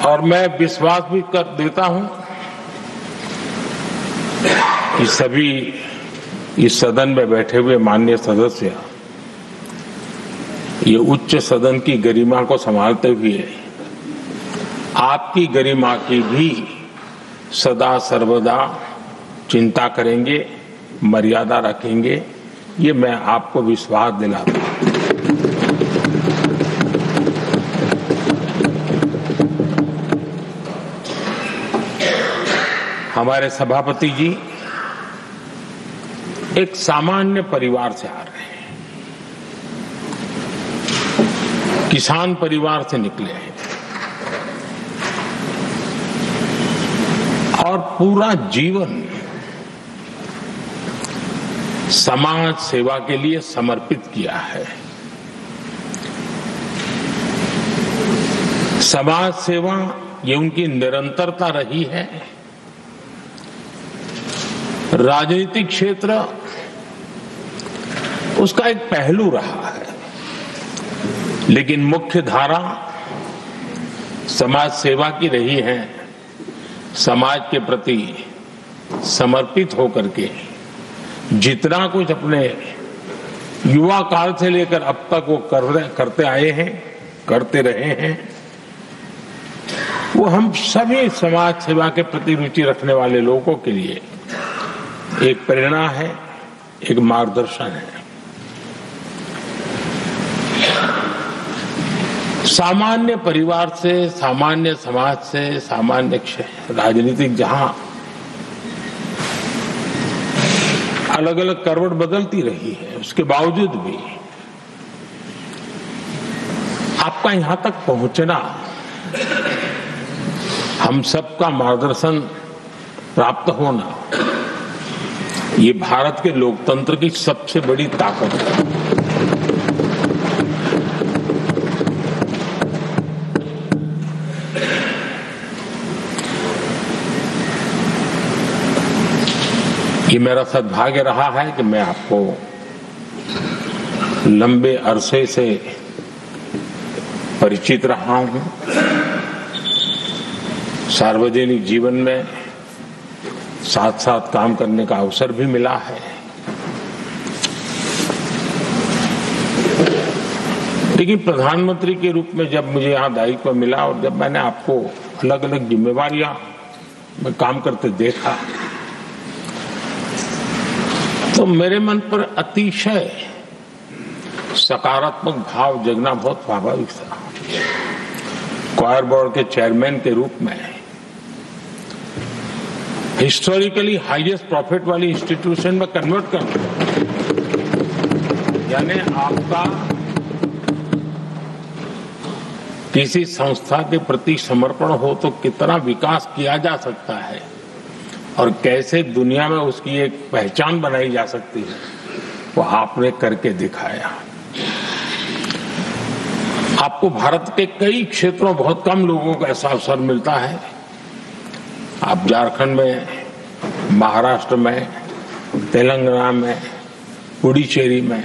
और मैं विश्वास भी कर देता हूं कि सभी इस सदन में बैठे हुए माननीय सदस्य ये उच्च सदन की गरिमा को संभालते हुए आपकी गरिमा की भी सदा सर्वदा चिंता करेंगे, मर्यादा रखेंगे, ये मैं आपको विश्वास दिलाता हूं। हमारे सभापति जी एक सामान्य परिवार से आ रहे हैं, किसान परिवार से निकले हैं और पूरा जीवन समाज सेवा के लिए समर्पित किया है। समाज सेवा ये उनकी निरंतरता रही है। राजनीतिक क्षेत्र उसका एक पहलू रहा है, लेकिन मुख्य धारा समाज सेवा की रही है। समाज के प्रति समर्पित होकर के जितना कुछ अपने युवा काल से लेकर अब तक वो करते आए हैं, करते रहे हैं, वो हम सभी समाज सेवा के प्रति रुचि रखने वाले लोगों के लिए एक प्रेरणा है, एक मार्गदर्शन है। सामान्य परिवार से, सामान्य समाज से, सामान्य राजनीतिक जहां अलग अलग करवट बदलती रही है, उसके बावजूद भी आपका यहां तक पहुंचना, हम सबका मार्गदर्शन प्राप्त होना, ये भारत के लोकतंत्र की सबसे बड़ी ताकत है। ये मेरा सद्भाग्य रहा है कि मैं आपको लंबे अरसे से परिचित रहा हूं। सार्वजनिक जीवन में साथ साथ काम करने का अवसर भी मिला है। लेकिन प्रधानमंत्री के रूप में जब मुझे यहाँ दायित्व मिला और जब मैंने आपको अलग अलग जिम्मेवारियां में काम करते देखा, तो मेरे मन पर अतिशय सकारात्मक भाव जगना बहुत स्वाभाविक था। क्वायर बोर्ड के चेयरमैन के रूप में हिस्टोरिकली हाईएस्ट प्रॉफिट वाली इंस्टीट्यूशन में कन्वर्ट करना, यानी आपका किसी संस्था के प्रति समर्पण हो तो कितना विकास किया जा सकता है और कैसे दुनिया में उसकी एक पहचान बनाई जा सकती है, वो आपने करके दिखाया। आपको भारत के कई क्षेत्रों बहुत कम लोगों को ऐसा अवसर मिलता है। आप झारखंड में, महाराष्ट्र में, तेलंगाना में, पुडुचेरी में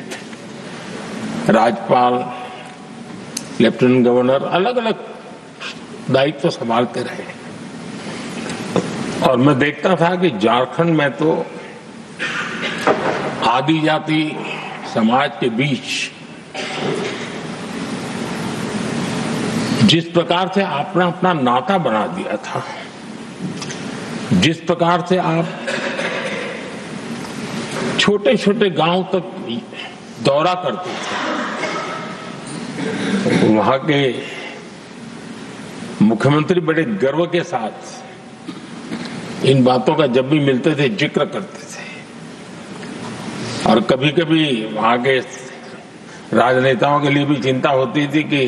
राज्यपाल, लेफ्टिनेंट गवर्नर अलग अलग दायित्व संभालते रहे। और मैं देखता था कि झारखंड में तो आदिजाति समाज के बीच जिस प्रकार से आपने अपना नाता बना दिया था, जिस प्रकार से आप छोटे छोटे गांव तक दौरा करते थे, वहां के मुख्यमंत्री बड़े गर्व के साथ इन बातों का जब भी मिलते थे जिक्र करते थे। और कभी कभी वहां के राजनेताओं के लिए भी चिंता होती थी कि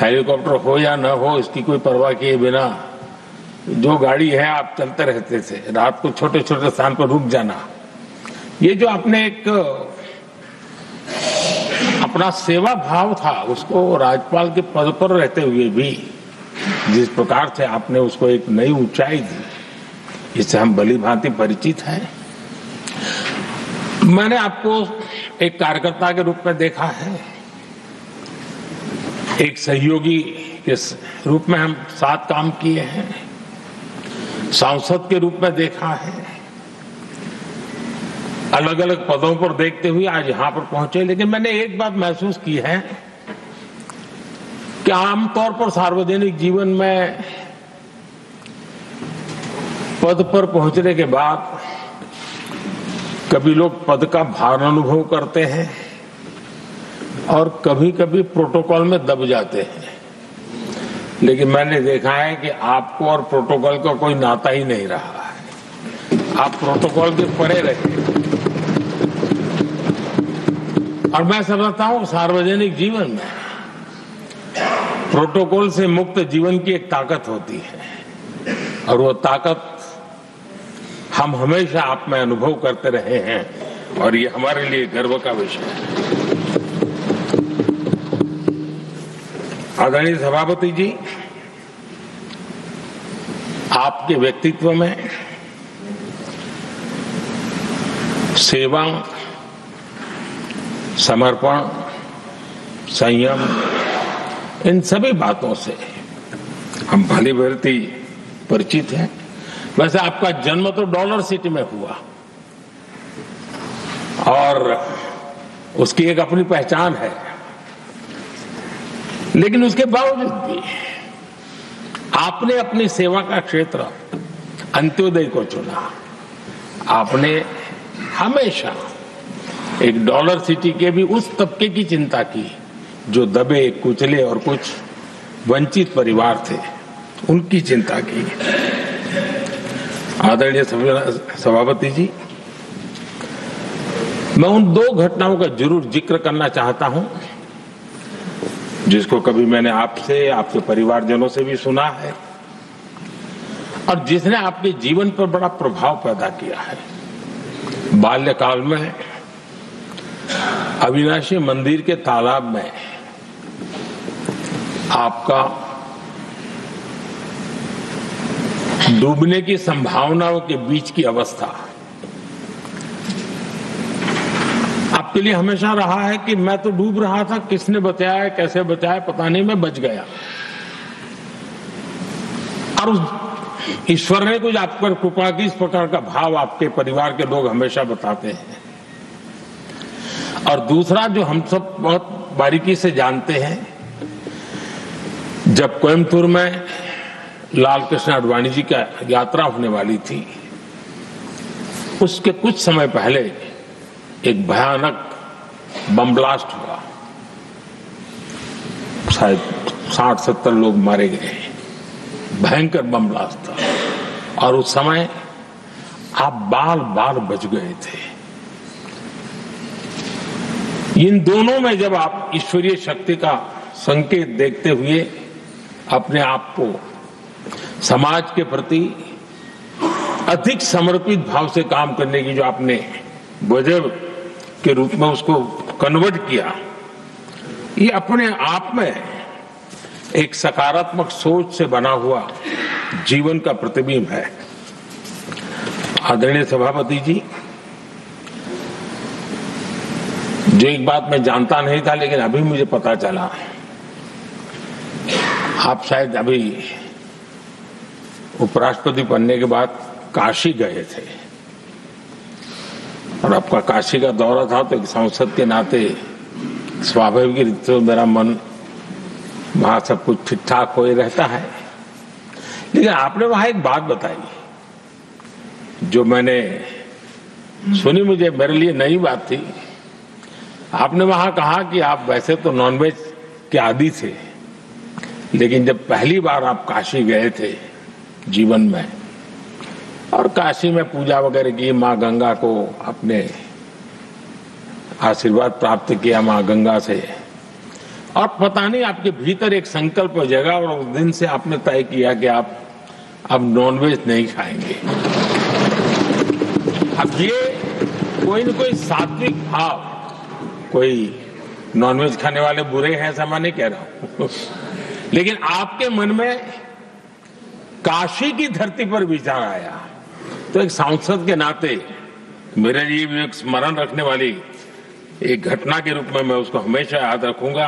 हेलीकॉप्टर हो या न हो, इसकी कोई परवाह किए बिना जो गाड़ी है आप चलते रहते थे। रात को छोटे छोटे स्थान पर रुक जाना, ये जो आपने एक अपना सेवा भाव था, उसको राज्यपाल के पद पर रहते हुए भी जिस प्रकार से आपने उसको एक नई ऊंचाई दी, इससे हम भली भांति परिचित हैं। मैंने आपको एक कार्यकर्ता के रूप में देखा है, एक सहयोगी के रूप में हम साथ काम किए हैं, सांसद के रूप में देखा है, अलग अलग पदों पर देखते हुए आज यहां पर पहुंचे। लेकिन मैंने एक बात महसूस की है कि आमतौर पर सार्वजनिक जीवन में पद पर पहुंचने के बाद कभी लोग पद का भार अनुभव करते हैं और कभी कभी प्रोटोकॉल में दब जाते हैं। लेकिन मैंने देखा है कि आपको और प्रोटोकॉल का कोई नाता ही नहीं रहा है, आप प्रोटोकॉल के परे रहे। और मैं समझता हूं सार्वजनिक जीवन में प्रोटोकॉल से मुक्त जीवन की एक ताकत होती है और वो ताकत हम हमेशा आप में अनुभव करते रहे हैं और ये हमारे लिए गर्व का विषय है। आदरणीय सभापति जी, आपके व्यक्तित्व में सेवा, समर्पण, संयम, इन सभी बातों से हम भली भांति परिचित हैं। वैसे आपका जन्म तो डॉलर सिटी में हुआ और उसकी एक अपनी पहचान है, लेकिन उसके बावजूद भी आपने अपनी सेवा का क्षेत्र अंत्योदय को चुना। आपने हमेशा एक डॉलर सिटी के भी उस तबके की चिंता की जो दबे कुचले और कुछ वंचित परिवार थे, उनकी चिंता की। आदरणीय सभापति जी, मैं उन दो घटनाओं का जरूर जिक्र करना चाहता हूं जिसको कभी मैंने आपसे, आपके परिवारजनों से भी सुना है और जिसने आपके जीवन पर बड़ा प्रभाव पैदा किया है। बाल्यकाल में अविनाशी मंदिर के तालाब में आपका डूबने की संभावनाओं के बीच की अवस्था आपके लिए हमेशा रहा है कि मैं तो डूब रहा था, किसने बचाया, कैसे बचाया पता नहीं, मैं बच गया। और उस ईश्वर ने कुछ आप पर कृपा की, इस प्रकार का भाव आपके परिवार के लोग हमेशा बताते हैं। और दूसरा जो हम सब बहुत बारीकी से जानते हैं, जब कोयम्बतूर में लाल कृष्ण आडवाणी जी का यात्रा होने वाली थी, उसके कुछ समय पहले एक भयानक बम ब्लास्ट हुआ, शायद 60-70 लोग मारे गए। भयंकर बम ब्लास्ट था और उस समय आप बाल बाल बच गए थे। इन दोनों में जब आप ईश्वरीय शक्ति का संकेत देखते हुए अपने आप को समाज के प्रति अधिक समर्पित भाव से काम करने की जो आपने वजह के रूप में उसको कन्वर्ट किया, ये अपने आप में एक सकारात्मक सोच से बना हुआ जीवन का प्रतिबिंब है। आदरणीय सभापति जी, जो एक बात मैं जानता नहीं था लेकिन अभी मुझे पता चला, आप शायद अभी उपराष्ट्रपति बनने के बाद काशी गए थे और आपका काशी का दौरा था, तो एक सांसद के नाते स्वाभाविक रूप से मेरा मन वहां सब कुछ ठीक ठाक हो ही रहता है। लेकिन आपने वहां एक बात बताई जो मैंने सुनी, मुझे मेरे लिए नई बात थी। आपने वहां कहा कि आप वैसे तो नॉनवेज के आदी थे, लेकिन जब पहली बार आप काशी गए थे जीवन में और काशी में पूजा वगैरह की, माँ गंगा को अपने आशीर्वाद प्राप्त किया माँ गंगा से, और पता नहीं आपके भीतर एक संकल्प जगा और उस दिन से आपने तय किया कि आप अब नॉनवेज नहीं खाएंगे। अब ये कोई न कोई सात्विक भाव, कोई नॉनवेज खाने वाले बुरे हैं ऐसा मैं नहीं कह रहा हूं, लेकिन आपके मन में काशी की धरती पर विचार आया, तो एक सांसद के नाते मेरे लिए भी एक स्मरण रखने वाली एक घटना के रूप में मैं उसको हमेशा याद रखूंगा।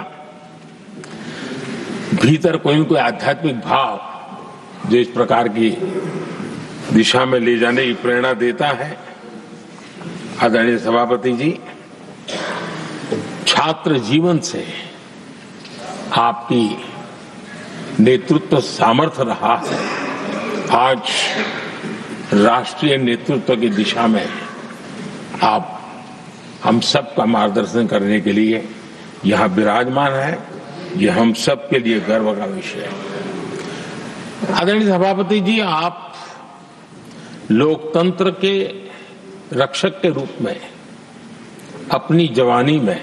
भीतर कोई न कोई आध्यात्मिक भाव जो इस प्रकार की दिशा में ले जाने की प्रेरणा देता है। आदरणीय सभापति जी, छात्र जीवन से आपकी नेतृत्व सामर्थ्य रहा है। आज राष्ट्रीय नेतृत्व की दिशा में आप हम सब का मार्गदर्शन करने के लिए यहाँ विराजमान है। यह हम सब के लिए गर्व का विषय है। आदरणीय सभापति जी, आप लोकतंत्र के रक्षक के रूप में अपनी जवानी में,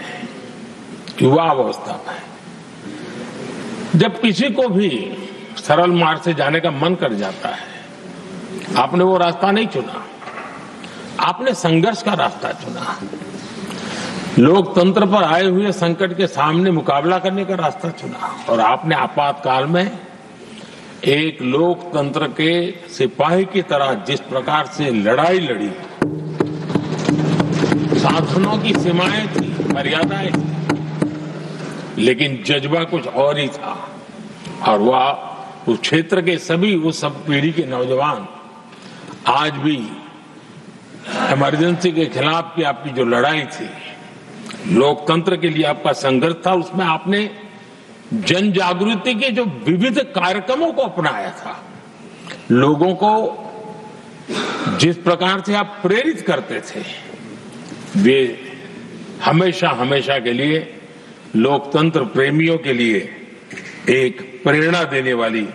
युवा अवस्था में, जब किसी को भी सरल मार्ग से जाने का मन कर जाता है, आपने वो रास्ता नहीं चुना, आपने संघर्ष का रास्ता चुना। लोकतंत्र पर आए हुए संकट के सामने मुकाबला करने का रास्ता चुना और आपने आपातकाल में एक लोकतंत्र के सिपाही की तरह जिस प्रकार से लड़ाई लड़ी, साधनों की सीमाएं थी, मर्यादाएं थी, लेकिन जज्बा कुछ और ही था। और वह उस क्षेत्र के सभी, उस सब पीढ़ी के नौजवान आज भी इमरजेंसी के खिलाफ की आपकी जो लड़ाई थी, लोकतंत्र के लिए आपका संघर्ष था, उसमें आपने जन जागृति के जो विविध कार्यक्रमों को अपनाया था। लोगों को जिस प्रकार से आप प्रेरित करते थे, वे हमेशा हमेशा के लिए लोकतंत्र प्रेमियों के लिए एक प्रेरणा देने वाली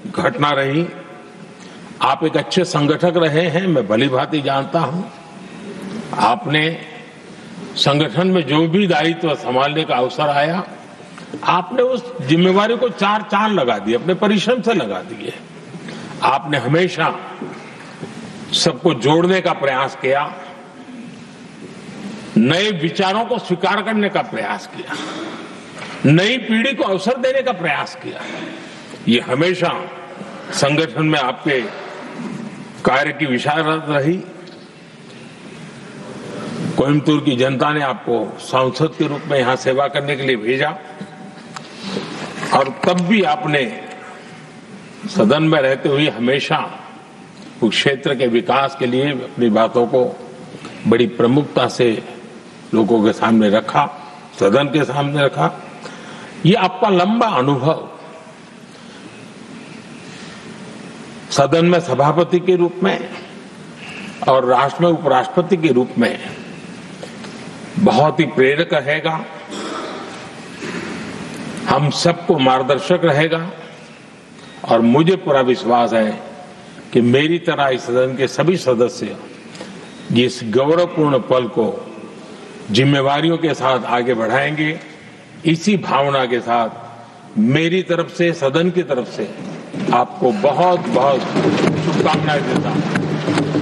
घटना रही। आप एक अच्छे संगठक रहे हैं, मैं भली भांति जानता हूं। आपने संगठन में जो भी दायित्व संभालने का अवसर आया, आपने उस जिम्मेवारी को चार चांद लगा दिए, अपने परिश्रम से लगा दिए। आपने हमेशा सबको जोड़ने का प्रयास किया, नए विचारों को स्वीकार करने का प्रयास किया, नई पीढ़ी को अवसर देने का प्रयास किया। ये हमेशा संगठन में आपके कार्य की विशारत रही। कोयम्बतूर की जनता ने आपको सांसद के रूप में यहां सेवा करने के लिए भेजा और तब भी आपने सदन में रहते हुए हमेशा उस क्षेत्र के विकास के लिए अपनी बातों को बड़ी प्रमुखता से लोगों के सामने रखा, सदन के सामने रखा। ये आपका लंबा अनुभव सदन में सभापति के रूप में और राष्ट्र में उपराष्ट्रपति के रूप में बहुत ही प्रेरक रहेगा, हम सबको मार्गदर्शक रहेगा। और मुझे पूरा विश्वास है कि मेरी तरह इस सदन के सभी सदस्य इस गौरवपूर्ण पल को जिम्मेवारियों के साथ आगे बढ़ाएंगे। इसी भावना के साथ मेरी तरफ से, सदन की तरफ से आपको बहुत बहुत शुभकामनाएं देता हूं।